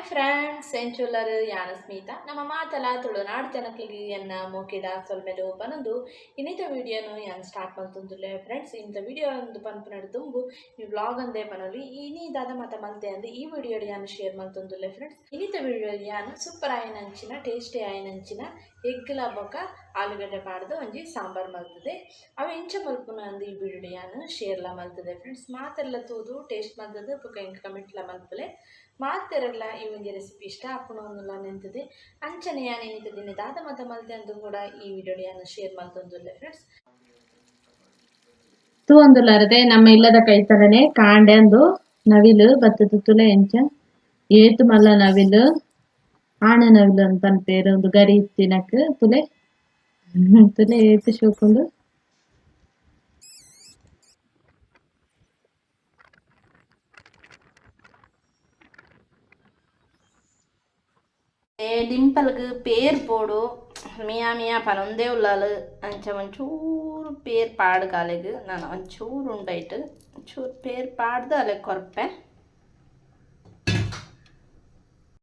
Hi friends ಎಂಚುಲ್ಲರು ಯಾನ ಸ್ಮಿತಾ ನಮ್ಮ ಮಾತಲ ತುಳುನಾಡು ಜನಕ್ಲಿಗೆ ಎನ್ನ ಮೋಕಿದ ಸೊಲ್ಮೆಲು ಪನೊಂದು ಇನ್ನಿತ ವಿಡಿಯೋನು ಯಾನ್ ಸ್ಟಾರ್ಟ್ ಮಾಡ್ತಂದುಲ್ಲೆ ಫ್ರೆಂಡ್ಸ್ ಇಂಥ ವಿಡಿಯೋ ಒಂದು ಪನ್ಪುನಡು ತುಂಬು ಈ ವ್ಲಾಗ್ ಅಂದೇ ಪನೊಲಿ ಇನ್ನಿದಾದ ಮತ ಮಲ್ತೆ ಅಂದು ಈ ವಿಡಿಯೋ ಯಾನು ಶೇರ್ ಮಾಡ್ತಂದುಲ್ಲೆ ಫ್ರೆಂಡ್ಸ್ ಇನ್ನಿತ ವಿಡಿಯೋ ಯಾನು ಸೂಪರ್ ಆಯ್ನಂಚಿನ ಟೇಸ್ಟಿ ಆಯ್ನಂಚಿನ ಎಗ್ಲ ಬೊಕ ಆಲೂಗಡ್ಡೆ ಪಾಡ್ದು ಒಂಜಿ ಸಾಂಬಾರ್ ಮಲ್ತದೆ ಅವ ಎಂಚ ಮಲ್ಪುನ ಅಂದು ಈ ವಿಡಿಯೋ ಯಾನು ಶೇರ್ಲ ಮಲ್ತದೆ ಫ್ರೆಂಡ್ಸ್ ಮಾತೆಲ್ಲ ತೂದು ಟೇಸ್ಟ್ ಮಲ್ತದೆ ಬೊಕ ಎಂಕ್ ಕಮೆಂಟ್ಲ ಮಲ್ಪಲೆ ಮಾತೆರೆಲ್ಲ ಈ ಒಂದು ರೆಸಿಪಿ ಇಷ್ಟ ಆಪುಣಲ್ಲ ನಿಂತದೆ ಅಂಚನೆ ಯಾನು ಏನಿತ ದಿನ ದಾದ ಮತ ಮಲ್ತೆ ಅಂದು ಕೂಡ ಈ ವಿಡಿಯೋ ಯಾನು ಶೇರ್ ಮಾಡ್ತಂದುಲ್ಲೆ ಫ್ರೆಂಡ್ಸ್ ತೂ ಒಂದುಲಾರದೆ ನಮ್ಮ ಇಲ್ಲದ ಕೈತಲನೆ ಕಾಂಡೆ ಅಂದು ನವಿಲು ಬತ್ತದ ತುಲೆ ಎಂಚ ಏತು ಮಲ್ಲ ನವಿಲು ಆಣ ನವಿಲು ಅಂತ ಪೇರು ಒಂದು ಗರಿ ತಿನಕ್ ತುಲೆ ತುಲೆ ಏತು ಶೋಕೊಂಡು ಡಿಂಪಲ್ಗೆ ಪೇರ್ ಪೋಡು ಮಿಯಾ ಮಿಯಾ ಪನೊಂದೇ ಉಳ್ಳಾಲು ಅಂಚ ಒಂಚೂರು ಪೇರ್ ಪಾಡು ಕಾಲೆಗೆ ನಾನು ಒಂಚೂರು ಉಂಡಾಯ್ತು ಒಂಚೂರು ಪೇರ್ ಪಾಡ್ದು ಅಲೆ ಕೊರಪೆ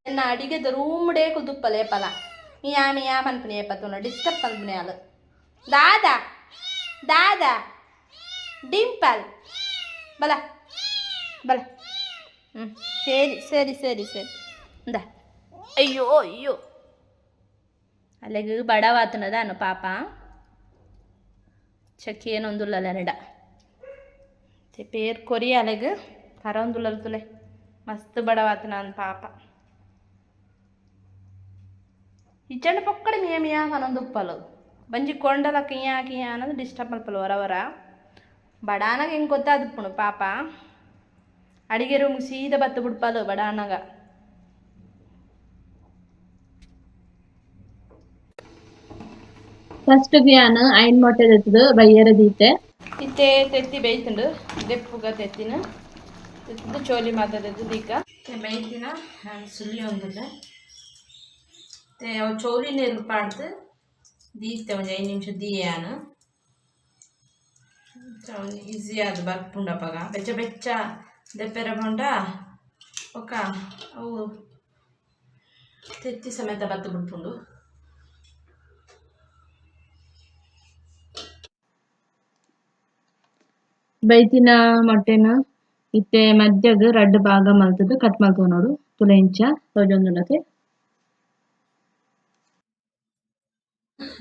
ಎನ್ನ ಅಡಿಗೆದ ರೂಮ್ಡೇ ಕುದುಪ್ಪಲೆ ಪಲ ಮಿಯಾ ಮಿಯಾ ಪನ್ಪನೆ ಪತ್ತುನ ಡಿಸ್ಟರ್ಬ್ ಪನ್ಪನೆ ಅಲ್ಲ ದಾದಾ ದಾದಾ ಡಿಂಪಲ್ ಬಲ ಬಲ ಸರಿ ಸರಿ ಸರಿ ಸರಿ ಇಂದ ಅಯ್ಯೋ ಅಯ್ಯೋ ಅಲ್ಲಿಗೆ ಬಡವಾತನದಾನು ಪಾಪ ಚಕ್ಕಿ ಏನೊಂದುಲ್ಲ ನೆಡ ಪೇರ್ ಕೊರಿ ಅಲೆಗೆ ಕರೊಂದುಲ್ಲ ತುಲೆ ಮಸ್ತ್ ಬಡವಾತನ ಅನ್ ಪಾಪ ಇಚ್ಚಂಡ ಪೊಕ್ಕಡ ಮಿಯಾ ಮಿಯಾ ಅನ್ನೊಂದು ಉಪ್ಪಲು ಬಂಜಿ ಕೊಂಡಲ ಕಿಯಾ ಕಿಯಾ ಅನ್ನೋದು ಡಿಸ್ಟರ್ಬ್ ಮಲ್ಪಲು ಹೊರವರ ಬಡಾನಾಗ ಹೆಂಗೆ ಗೊತ್ತಾದಪ್ಪುಣು ಪಾಪ ಅಡಿಗೆ ರೂಮ್ ಸೀದಾ ಬತ್ತು ಬಿಡ್ಪಲು ಬಡಾನಾಗ ಫಸ್ಟ್ ಯಾನು ಐನ್ ಮೊಟ್ಟೆ ತೆತ್ತದು ಬಯ್ಯರ ದೀತೆ ಇತ್ತೆ ತೆತ್ತಿ ಬೇಯ್ತುಂಡು ದೆಪ್ಪುಗ ತೆತ್ತಿನ ತೆತ್ತದು ಚೋಲಿ ಮಾತಾಡದು ದೀಕ ಬೇಯ್ತಿನ ಸುಲಿ ಒಂದಿಲ್ಲ ಅವು ಚೋಲಿ ನೀರು ಪಾಡ್ದು ದೀತೆ ಒಂದು 5 ನಿಮಿಷ ದೀಯಾನು ಈಸಿ ಅದು ಬರ್ಪುಂಡಪ್ಪಗ ಬೆಚ್ಚ ಬೆಚ್ಚ ದೆಪ್ಪೆರ ಪುಂಡ ಒಕ್ಕ ಅವು ತೆತ್ತಿ ಸಮೇತ ಬತ್ತು ಬಿಡ್ಪುಂಡು ಬೈತಿನ ಮೊಟ್ಟೆನ ಇತ್ತೆ ಮಧ್ಯಗ್ ರಡ್ಡ್ ಭಾಗ ಮಲ್ತದು ಕಟ್ ಮಲ್ತವ ನೋಡು ತುಲೆ ಇಂಚ ತೋಜೊಂದುಲತೆ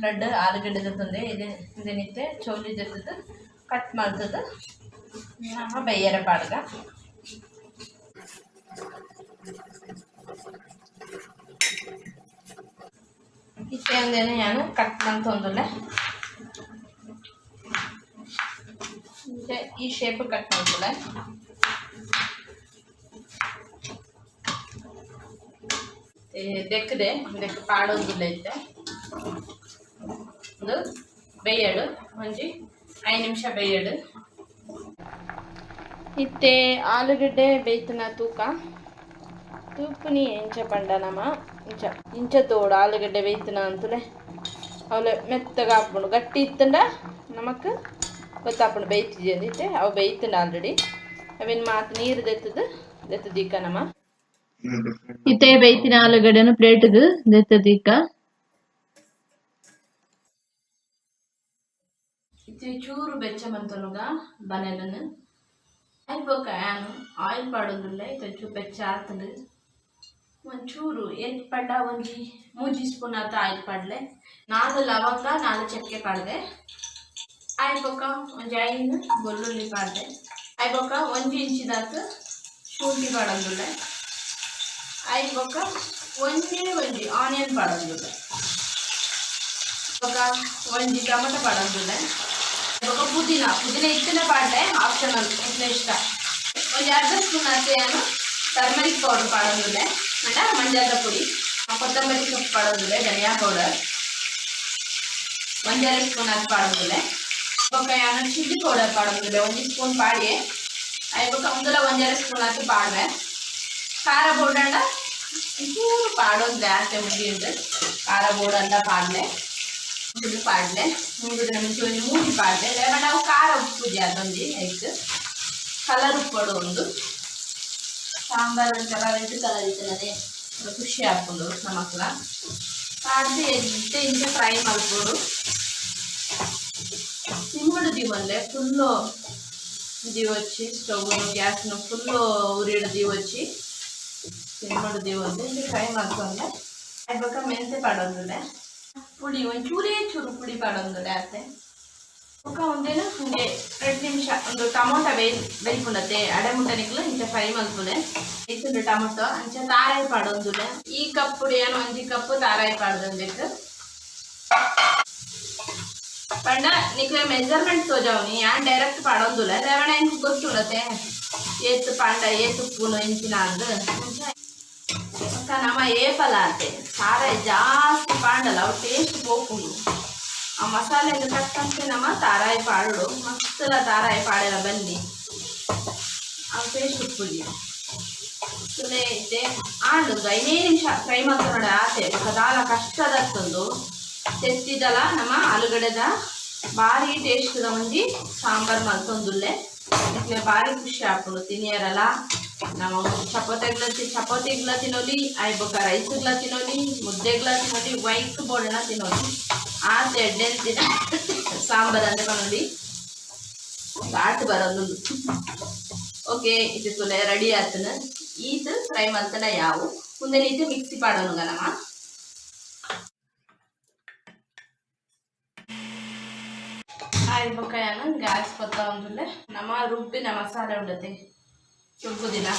ರಡ್ಡ್ ಆಲೂಗಡ್ಡೆ ತಂದೆ ಇದೇನಿತ್ತೆ ಚೌಲಿ ಜೊತೆ ಕಟ್ ಮಾಡ್ತದ ಬೈಯರ ಪಾಡ್ಗ ಇತ್ತೆ ಅಂದೇನೆ ನಾನು ಕಟ್ ಮಾಡ್ತೊಂದುಲ್ಲೆ ಈ ಶೇಪ್ ಕಟ್ ಮಾಡ್ತಲೆ ದೆಕ್ಕದೆ ದೆಕ್ಕ ಪಾಡೋದಿಲ್ಲ ಇತ್ತೆ ಒಂದು ಬೇಯಡು ಒಂಜಿ 5 ನಿಮಿಷ ಬೇಯಡು ಇತ್ತೆ ಆಲೂಗಡ್ಡೆ ಬೇಯ್ತನ ತೂಪುನಿ ಎಂಚ ಪಂಡ ನಮ ಇಂಚ ತೋಡು ಆಲೂಗಡ್ಡೆ ಬೇಯ್ತನ ಅಂತಲೇ ಅವಳು ಮೆತ್ತಗೆ ಹಾಕ್ಬಿಡು ಗಟ್ಟಿ ಇತ್ತಂಡ ನಮಕ್ ಗೊತ್ತಾಪುಂಡು ಬೇಯ್ತಿದ್ದೆ ಅಂದಿತ್ತೆ ಅವು ಬೇಯ್ತಂಡ ಆಲ್ರೆಡಿ ಅವೇನು ಮಾತು ನೀರು ದೆತ್ತದೀಕ ನಮ ಇತ್ತೆ ಬೈತಿನ ಆಲೂಗಡ್ಡೆನು ಪ್ಲೇಟ್ಗ್ ದೆತ್ತದೀಕ ಇತ್ತೆ ಚೂರು ಬೆಚ್ಚ ಮಂತನುಗ ಬನೆಲನ್ನು అయిపోక యాను ఆయిల్ పడుందులే కొంచెం పెచ్చాతలు ಒಂಚೂರು ಏನು ಪಡ್ಡ ಒಂಜಿ 3 ಸ್ಪೂನ್ ಆತ ಆಯಿಲ್ ಪಡ್ಲೆ 4 ಲವಂಗ 4 ಚಕ್ಕೆ ಪಡ್ದೆ అయిపోక ಒಂಜಿ 5 ಬೆಳ್ಳುಳ್ಳಿ ಪಡ್ದೆ అయిపోక 1 ಇಂಚಿದಾತ ಶುಂಠಿ ಪಡಂದುಲೆ అయిపోక ಒಂಜಿ ಆನಿಯನ್ ಪಡಂದುಲೆ ఒక ಒಂಜಿ ಟೊಮೆಟೊ ಪಡಂದುಲೆ ఒక పుదీనా ఇచ్చిన పాటే ఆప్షనల్ ఎట్లా ఇష్ట కొంచెం అర్ధ స్పూన్ అత్తయ్యాను టర్మరిక్ పౌడర్ పడదులే అంటే మంజాల పొడి కొత్తమల్లి సొప్పు పడదులే ధనియా పౌడర్ 1 స్పూన్ అది పడదులే ఒక ಚಿಲ್ಲಿ ಪೌಡರ್ ಪಡದುಲೆ 1 ಸ್ಪೂನ್ ಪಾಡಿ అయిపోక ముందులో 1 ಸ್ಪೂನ್ అది పాడವೆ ಖಾರ ಪೌಡರ್ ಚೂರು ಪಾಡೋದು ಜಾಸ್ತಿ ಮುಗಿಯುತ್ತೆ ಖಾರ ಪೌಡರ್ ಅಂತ ಪಾಡಲೆ ಇದು ಪಾಡ್ಲೆ ಮುಂದಿನ ಮುಂಚೆ ಒಂದು ಮೂಡಿ ಪಾಡ್ಲೆ ಲೆಮನ್ ನಾವು ಖಾರ ಉಪ್ಪು ಅದೊಂದು ಎಗ್ ಕಲರ್ ಉಪ್ಪು ಒಂದು ಸಾಂಬಾರು ಕಲರ್ ಇಟ್ಟು ಕಲರ್ ಇರ್ತದೆ ಖುಷಿ ಹಾಕ್ಬೋದು ನಮಕ್ಲ ಪಾಡ್ದು ಎದ್ದೆ ಇಂಚ ಫ್ರೈ ಮಾಡ್ಬೋದು ಸಿಮ್ಮಡು ದೀವಲ್ಲೇ ಫುಲ್ಲು ದೀವ వచ్చి స్టవ్ను గ్యాస్ను ఫుల్ ಉರಿಡ ದೀವ వచ్చి ಸಿಮ್ಮಡು ದೀವಲ್ಲಿ ಇದು ಫ್ರೈ ಮಾಡ್ಕೊಂಡೆ ಇವಾಗ ಮೆಂತೆ ಪಾಡೋದಿಲ್ಲ ಪುಡಿ ಒಂಚೂರೇ ಚೂರು ಪುಡಿ ಪಾಡೋದಿಲ್ಲ ಅತ್ತೆ ఒక ಒಂದೇನು ಹಿಂಗೆ 2 ನಿಮಿಷ ಒಂದು ಟೊಮೊಟೊ ಬೇಯ್ಕೊಂಡತ್ತೆ ಅಡೆ ಮುಟ್ಟನಿಕ್ಲು ಇಂಚ ಫ್ರೈ ಮಾಡ್ಕೊಂಡೆ ಇತ್ತು ಟೊಮೊಟೊ ಅಂಚ ತಾರಾಯಿ ಪಾಡೋದಿಲ್ಲ ಈ ಕಪ್ ಪುಡಿ ಏನು 1 ಕಪ್ ತಾರಾಯಿ ಪಾಡ್ಬೇಕು पंड नीకు मेजरमेंट तो जाऊनी यान डायरेक्ट पाडोंदुला लेवण इंच ಗೊತ್ತುಳತೆ ಏತ್ ಪಾಂಡ ಏತ್ ಉಪ್ಪುನು ಇಂಚಿನ ಅಂದ ಅಕ್ಕ ನಮ್ಮ ಏಪಲಾತೆ ಸಾರ ಜಾಸ್ತಿ ಪಾಂಡಲ ಅವು ಟೇಸ್ಟ್ ಹೋಗುದು ಆ ಮಸಾಲೆ ತಕ್ಕಂತೆ ನಮ್ಮ ತಾರಾಯಿ ಪಾಡು ಮಸ್ತಲ ತಾರಾಯಿ ಪಾಡೆಲ್ಲ ಬಲ್ಲಿ ಆ ಟೇಸ್ಟ್ ಉಪ್ಪುಲಿ ಸುಲೆ ಇದೆ ಆಂಡು 5 ನಿಮಿಷ ಫ್ರೈ ಮಾಡ್ಕೊಂಡು ಆತೆ ಕದಾಲ ಕಷ್ಟದತ್ತೊಂದು ತೆತ್ತಿದಲ್ಲ ನಮ್ಮ ಆಲೂಗಡ್ಡೆದ ಭಾರಿ ಟೇಸ್ಟ್ ಒಂಜಿ ಸಾಂಬಾರ್ ಮಲ್ತೊಂದುಲ್ಲೆ ಇಟ್ಲೆ ಭಾರಿ ಖುಷಿ ಆಗ್ತದೆ ತಿನಿಯರಲ್ಲ ನಾವು ಚಪಾತಿಗ್ಲ ತಿನ್ನೋಲಿ ಐಬೊಕ ರೈಸ್ಗ್ಲ ತಿನ್ನೋಲಿ ಮುದ್ದೆಗ್ಲ ತಿನ್ನೋಲಿ ವೈಟ್ ಬೋಡನ ತಿನ್ನೋಲಿ ಆ ಎಡ್ಡೆನ್ ದಿನ ಸಾಂಬಾರ್ ಅಂದ್ರೆ ಬಂದು ಘಾಟ್ ಬರೋದು ಓಕೆ ಇದು ತುಲೆ ರೆಡಿ ಆತನ ಇದು ಫ್ರೈ ಮಲ್ತನ ಯಾವು ಮುಂದೆ ಇದು ಮಿಕ್ಸಿ ಪಾಡೋನುಗ ನಮ್ಮ ಆಯ್ಬಕಾಯನ ಗ್ಯಾಸ್ ಪತ್ತ ಒಂದುಲ್ಲೆ ನಮ್ಮ ರುಬ್ಬಿನ ಮಸಾಲೆ ಉಂಡತೆ ರುಬ್ಬುದಿನ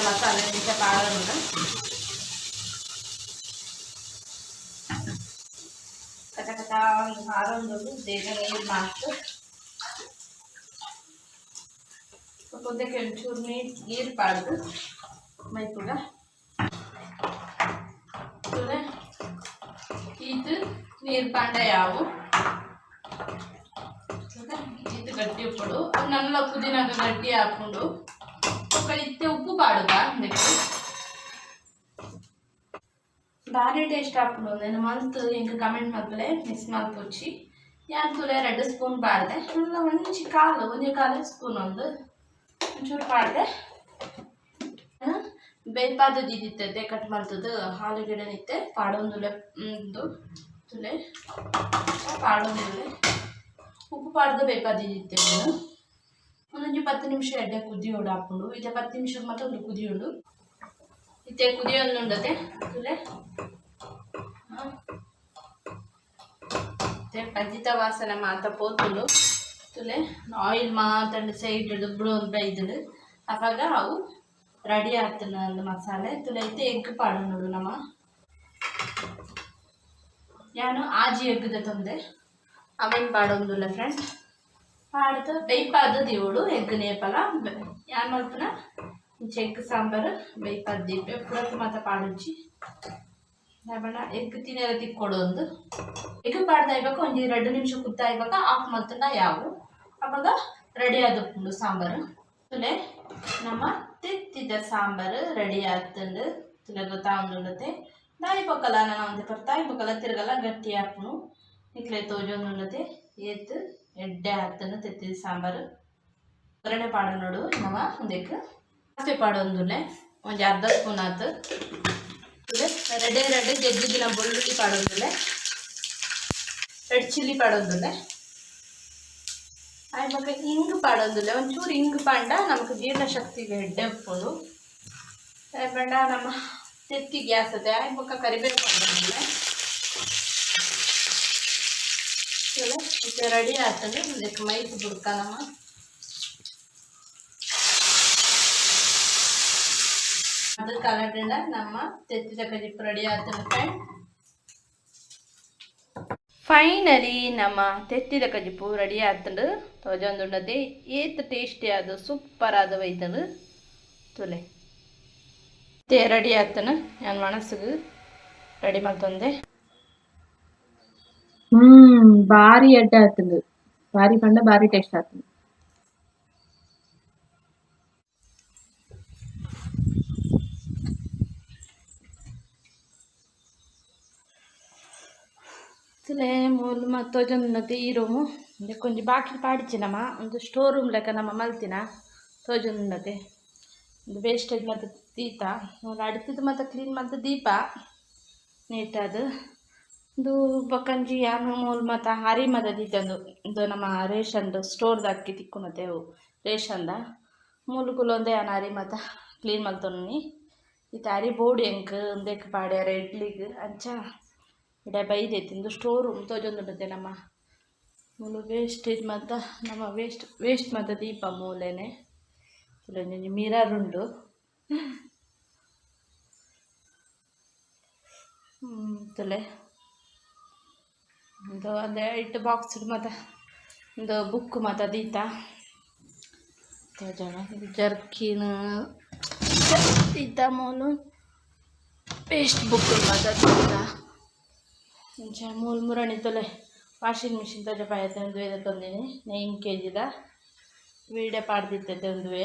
ಮಸಾಲೆ ಇಂಚ ಪಾಡೋನುಗ ಕಟ ಕಟ ಒಂದು ಹಾರೊಂದು ಬೇಗ ನೀರು ಮಾಡ್ತು ಉದ್ದಕ್ಕೆ ಒಂಚೂರು ನೀರು ಪಾಡ್ದು ಮೈಪುಗ ಇದು ನೀರು ಪಾಂಡ ಯಾವು ಇದು ಗಟ್ಟಿ ಉಪ್ಪುಡು ಅವನ್ನೆಲ್ಲ ಕುದಿನಾಗ ಗಟ್ಟಿ ಹಾಕೊಂಡು ಇತ್ತೆ ಉಪ್ಪು ಪಾಡುದ ಭಾರಿ ಟೇಸ್ಟ್ ಹಾಕೊಂಡು నేను మంత్ ఇంక కమెంట్ మధ్యలో మిస్ ಮಾಡ್ಕೊಚ್ಚಿ ಯಾನ್ ತುಲೆ 2 ಸ್ಪೂನ್ ಪಾಡ್ದೆ ಎಲ್ಲ ಒಂಚಿ ಕಾಲು ಸ್ಪೂನ್ ಒಂದು ಒಂಚೂರು ಪಾಡ್ದೆ ಬೇಯ್ಪಾದ ದಿದ್ದಿತ್ತೆ ಕಟ್ ಮಾಡ್ತದ್ದು ಆಲೂಗಡ್ಡೆ ನಿತ್ತೆ ಪಾಡೊಂದುಲೆ ತುಲೆ ಪಾಡೊಂದುಲೆ ಉಪ್ಪು ಪಾಡ್ದು ಬೇಯ್ಪಾದಿದ್ದಿತ್ತೆ ಒಂದೊಂದು 10 ನಿಮಿಷ ಎಡ್ಡೆ ಕುದಿಯೋಡು ಹಾಕೊಂಡು ಇದೆ 10 ನಿಮಿಷಕ್ಕೆ ಮಾತ್ರ ಒಂದು ಕುದಿಯೋಡು ಇತ್ತೆ ಕುದಿಯೊಂದುಂಡತೆ ತುಲೆ ಪಂಜಿತ ವಾಸನೆ ಮಾತ ಪೋತುಲು ತುಲೆ ಆಯಿಲ್ ಮಾತಂಡು ಸೈಡ್ ದುಬ್ಬಳು ಒಂದು ಬೈದಳು ಆವಾಗ ಅವು ರೆಡಿ ಆಗ್ತದೆ ಒಂದು ಮಸಾಲೆ ತುಲೆ ಐತೆ ಎಗ್ ಪಾಡು ನೋಡು ನಮ್ಮ ನಾನು ಆಜಿ ಎಗ್ಗದ ತಂದೆ ಅವೇನು ಪಾಡೊಂದುಲ್ಲ ಫ್ರೆಂಡ್ ಪಾಡ್ದು ಬೇಯ್ಪಾದ ದೀವಡು ಎಗ್ ನೇಪಲ ಯಾನ್ ಮಲ್ಪನ ಎಗ್ ಸಾಂಬಾರು ಬೇಯ್ಪಾದ ದೀಪೆ ಪುರತ್ತು ಮಾತ ಪಾಡುಚ್ಚಿ ಬಣ್ಣ ಎಗ್ ತಿನ್ನೆಲ್ಲ ತಿಕ್ಕೊಡು ಒಂದು ಎಗ್ ಪಾಡ್ದ ಇವಾಗ ಒಂದು 2 ನಿಮಿಷ ಕುದ್ದ ಇವಾಗ ಆಫ್ ಮಲ್ತನ ಯಾವು ಅವಾಗ ರೆಡಿ ಆದಪ್ಪುಂಡು ಸಾಂಬಾರು ತುಲೆ ನಮ್ಮ ತೆತ್ತಿದ ಸಾಂಬಾರು ರೆಡಿ ಆಗ್ತಂಡು ತುಲೆ ಗೊತ್ತಾಗುಂಡುಂಡತೆ ದಾಯಿ ಪಕ್ಕಲ ನಾನು ಒಂದು ಬರ್ತಾಯಿ ಪಕ್ಕಲ ತಿರ್ಗಲ್ಲ ಗಟ್ಟಿ ಹಾಕ್ನು ಇಕ್ಲೆ ತೋಜೊಂದುಂಡತೆ ಏತ್ ಎಡ್ಡೆ ಹಾಕ್ತಂಡು ತೆತ್ತಿದ ಸಾಂಬಾರು ಒಗ್ಗರಣೆ ಪಾಡು ನೋಡು ನವ ಒಂದಕ್ಕೆ ಜಾಸ್ತಿ ಪಾಡೊಂದುಲ್ಲೆ ಒಂದು ಅರ್ಧ ಸ್ಪೂನ್ ಆತು ರೆಡ್ಡೆ ಜಜ್ಜಿದಿನ ಬೆಳ್ಳುಳ್ಳಿ ಪಾಡೊಂದುಲ್ಲೆ ರೆಡ್ ಚಿಲ್ಲಿ ಪಾಡೊಂದುಲ್ಲೆ ಆಯ್ವಾಗ ಹಿಂಗು ಪಾಡೊಂದುಲ್ಲೆ ಒಂಚೂರು ಹಿಂಗು ಪಾಂಡ ನಮಗೆ ಜೀರ್ಣಶಕ್ತಿಗೆ ಎಡ್ಡೆ ಉಪ್ಪುಂಡು ಬಂಡ ನಮ್ಮ ತೆತ್ತಿ ಗ್ಯಾಸ್ ಅದೇ ಆಯ್ವಾಗ ಕರಿಬೇವು ಪಾಡೊಂದುಲ್ಲೆ ರೆಡಿ ಆಗ್ತದೆ ಇದಕ್ಕೆ ಮೈಸೂರು ಬುಡ್ಕ ನಮ್ಮ ಅದು ಕಲರ್ದಿಂದ ನಮ್ಮ ತೆತ್ತಿದ ಕಜಿಪ್ಪು ರೆಡಿ ಆಗ್ತದೆ ಫ್ರೆಂಡ್ ಫೈನಲಿ ನಮ್ಮ ತೆತ್ತಿದ ಕಜಿಪ್ಪು ರೆಡಿ ಆಗ್ತಂಡು ತೋಜೊಂದುಂಡದೆ ಏತ್ ಟೇಸ್ಟಿ ಅದು ಸೂಪರ್ ಆದ ವೈತಂಡು ತುಲೆ ರೆಡಿ ಆಗ್ತಾನೆ ನಾನು ಮನಸ್ಸಿಗೆ ರೆಡಿ ಮಾಡ್ತಂದೆ ಭಾರಿ ಎಡ್ಡೆ ಆಗ್ತದೆ ಭಾರಿ ಪಂಡ ಭಾರಿ ಟೇಸ್ಟ್ ಆಗ್ತದೆ ಮೂಲ ತೋಜೊಂದು ಈ ರೂಮು ಕೊಂಚ ಬಾಕಿ ಪಾಡಿಚಿನಮ್ಮ ಒಂದು ಸ್ಟೋರ್ ರೂಮ್ ಲೆಕ್ಕ ನಮ್ಮ ಮಲ್ತಿನ ತೋಜೊಂದುಂಡತೆ ಒಂದು ವೇಸ್ಟೇಜ್ ಮತ್ತು ದೀಪ ನೋಡಿ ಅಡ್ತಿದ್ದು ಮತ್ತು ಕ್ಲೀನ್ ಮತ್ತು ದೀಪ ನೀಟದು ಇದು ಬಕಂಜಿ ಯಾನು ಮೂಲ ಮತ್ತು ಹರಿ ಮದ ದೀತಂದು ಇದು ನಮ್ಮ ರೇಷನ್ದು ಸ್ಟೋರ್ದು ಅಕ್ಕಿ ತಿಕ್ಕೊನತ್ತೇವು ರೇಷನ್ದ ಮೂಲಗುಲು ಒಂದೇ ಯಾನು ಹರಿ ಮತ್ತು ಕ್ಲೀನ್ ಮಲ್ತೊನಿ ಇದು ಹರಿ ಬೋಡಿ ಎಂಕ್ ಒಂದೇಕ್ ಪಾಡ್ಯಾರ ಇಡ್ಲಿಗೆ ಅಂಚ ಇಡ ಬೈದೈತಿ ಇಂದು ಸ್ಟೋರ್ ರೂಮ್ ತೋಜೊಂದುಂಟದೆ ನಮ್ಮ ಮೂಲು ವೇಸ್ಟೇಜ್ ಮತ್ತು ನಮ್ಮ ವೇಸ್ಟ್ ಮತ್ತು ದೀಪ ಮೂಲೆನೆ ಕೆಲವೊಂದು ಮಿರರ್ ಉಂಡು ತುಲೆ ಒಂದು ಅದೇ ಇಟ್ಟು ಬಾಕ್ಸ್ ಮತ್ತು ಒಂದು ಬುಕ್ ಮತ್ತು ದೀತ ಜನ ಜರ್ಕಿನ್ ದೀತ ಮೂಲು ಪೇಸ್ಟ್ ಬುಕ್ ಮತ್ತು ದೀತ ಇಂಚ ಮೂಲು ಮುರಣಿ ತೊಲೆ ವಾಷಿಂಗ್ ಮಿಷಿನ್ ತಜ ಪಾಯತೆ ಒಂದು ವೇದ ತಂದಿನಿ 9 kgದ ವೀಡೆ ಪಾಡ್ದಿತ್ತೈತೆ ಒಂದು ವೇ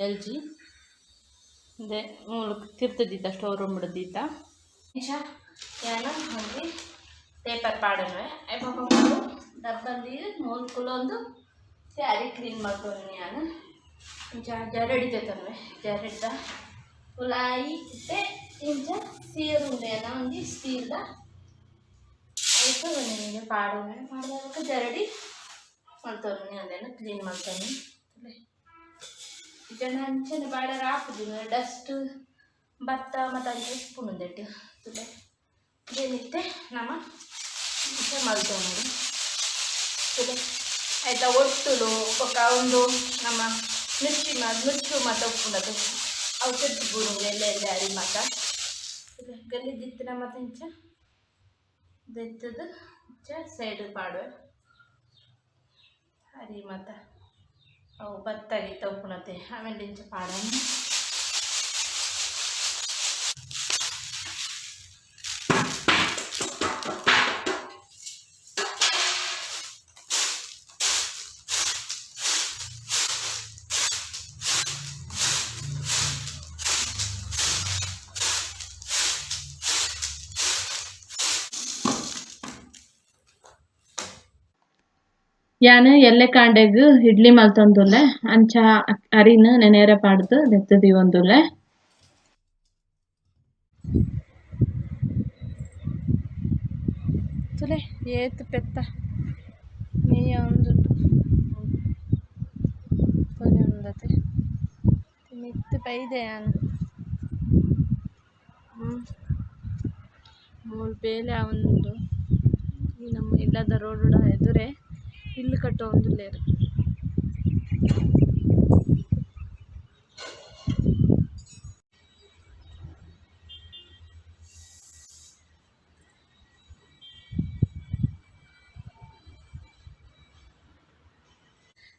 LG ಅದೇ ಮೂಲು ತಿರ್ತದಿತ್ತ ಸ್ಟೋರ್ ರೂಮ್ ಬಿಡದಿತ್ತ ನಿಶ ಏನು ಹಾಗೆ ಪೇಪರ್ ಪಾಡನ್ವೆ ಐಬಾಬು ಡಬ್ಬಲ್ಲಿ ಮೂಲು ಕುಲೊಂದು ಸ್ಯಾರಿ ಕ್ಲೀನ್ ಮಾಡ್ಕೊಂಡು ನಾನು ಇಂಚ ಜರಡಿತೈತನ್ವೆ ಜರಡಿದ ಕುಲಾಯಿ ಇತ್ತೆ ಇಂಚ ಸೀರು ಉಂಡೆನ ಒಂದು ಸ್ಟೀಲ್ದ ಆಯಿತು ನಿಮಗೆ ಪಾಡೋನೆ ಮಾಡಿದಾಗ ಜರಡಿ ಮಾಡ್ತಾನೆ ಅದೇನು ಕ್ಲೀನ್ ಮಾಡ್ತಾನೆ ಜನ ಅಂಚನೆ ಬಾಡರ ಹಾಕುದು ಡಸ್ಟ್ ಭತ್ತ ಮತ್ತು ಅಂಚೆ ಸ್ಪೂನ್ ಒಂದೆಟ್ಟು ತುಲೆ ಏನಿತ್ತೆ ನಮ್ಮ ಮಲ್ತೇವೆ ನೋಡಿ ತುಲೆ ಆಯಿತಾ ಒಟ್ಟುಲು ಪಕ್ಕ ಒಂದು ನಮ್ಮ ನುಚ್ಚು ಮತ್ತು ಉಪ್ಪುನದು ಅವು ಚೆಟ್ಟು ಬೂರುಂಗೆ ಎಲ್ಲ ಅರಿ ಮಾತ ಗಲೀಜಿತ್ತಿನ ಮತ್ತು ಇಂಚ ದೆತ್ತದು ಸೈಡ್ ಪಾಡುವೆ ಹರಿ ಮತ್ತು ಅವು ಭತ್ತಾಗಿ ತಪ್ಪುನತೆ ಆಮೇಲೆ ಇಂಚ ಪಾಡೋಣ ಯಾನು ಎಲೆ ಕಾಂಡೆಗ್ ಇಡ್ಲಿ ಮಲ್ತೊಂದುಲ್ಲೆ ಅಂಚ ಅರಿನ್ ನೆನೆರ ಪಾಡ್ದು ದೆತ್ತದಿ ಒಂದುಲ್ಲೆ ತುಲೆ ಏತ್ ಪೆತ್ತ ಮೇಯ ಒಂದುಂಡು ಕೊನೆ ಒಂದತೆ ಮಿತ್ತು ಬೈದೆ ಯಾನು ಮೂಲು ಬೇಲೆ ಒಂದು ಈ ನಮ್ಮ ಇಲ್ಲದ ರೋಡ್ ಎದುರೇ ಇಲ್ಲು ಕಟ್ಟೋ ಒಂದು ಲೇರು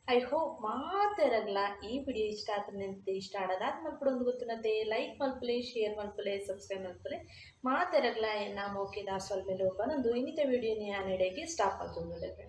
ಐ ಹೋಪ್ ಮಾತೆರಗ್ಲ ಈ ವಿಡಿಯೋ ಇಷ್ಟ ಆದ್ರೆ ಇಷ್ಟ ಆಡೋದಾದ ಮಲ್ಪಡೊಂದು ಗೊತ್ತಿನತೆ ಲೈಕ್ ಮಲ್ಪಲೆ ಶೇರ್ ಮಲ್ಪಲೆ ಸಬ್ಸ್ಕ್ರೈಬ್ ಮಲ್ಪಲೆ ಮಾತೆರಗ್ಲ ನಾ ಮೋಕಿದ ಸ್ವಲ್ಪ ಮೇಲೆ ಒಬ್ಬನೊಂದು ಇನ್ನಿತ ವಿಡಿಯೋನಿ ಆ ನಡೆಗೆ ಸ್ಟಾಪ್ ಆಗ್ತದೆ.